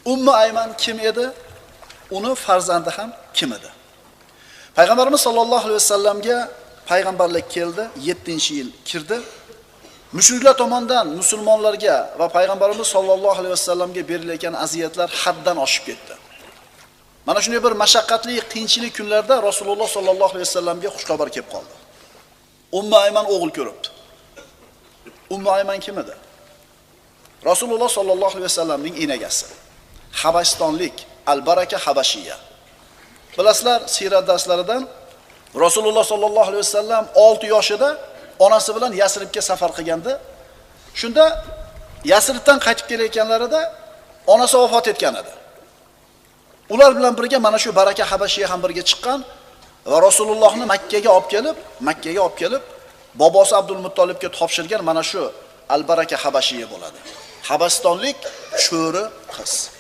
Ummu Ayman kim edi? Uni farzandi ham kim edi? Payg'ambarimiz sollallohu alayhi vasallamga payg'ambarlik keldi, 7-yil kirdi. Mushriklar tomonidan musulmonlarga va payg'ambarimiz sollallohu alayhi vasallamga berilayotgan aziyatlar haddan oshib ketdi. Mana shunday bir mashaqqatli, qiyinchilik kunlarda Rasululloh sollallohu alayhi vasallamga xushxabar kelib qoldi. Ummu Ayman o'g'il ko'ribdi. Ummu Ayman kim edi? Rasululloh sollallohu alayhi vasallamning enagasi. Habasistonlik Al-Baraka Habashiya. Bilasizlar, sirat darslaridan Rasululloh sollallohu alayhi vasallam 6 yoshida onasi bilan Yasribga safar qilganda, shunda Yasribdan qaytib kelayotganlarida onasi vafot etgan edi. Ular bilan birga mana shu Baraka Habashiya ham birga chiqqan va Rasulullohni Makkaga olib kelib, bobosi Abdul Muttolibga topshirgan mana shu Al-Baraka Habashiya bo'ladi. Habasistonlik sho'ri qiz.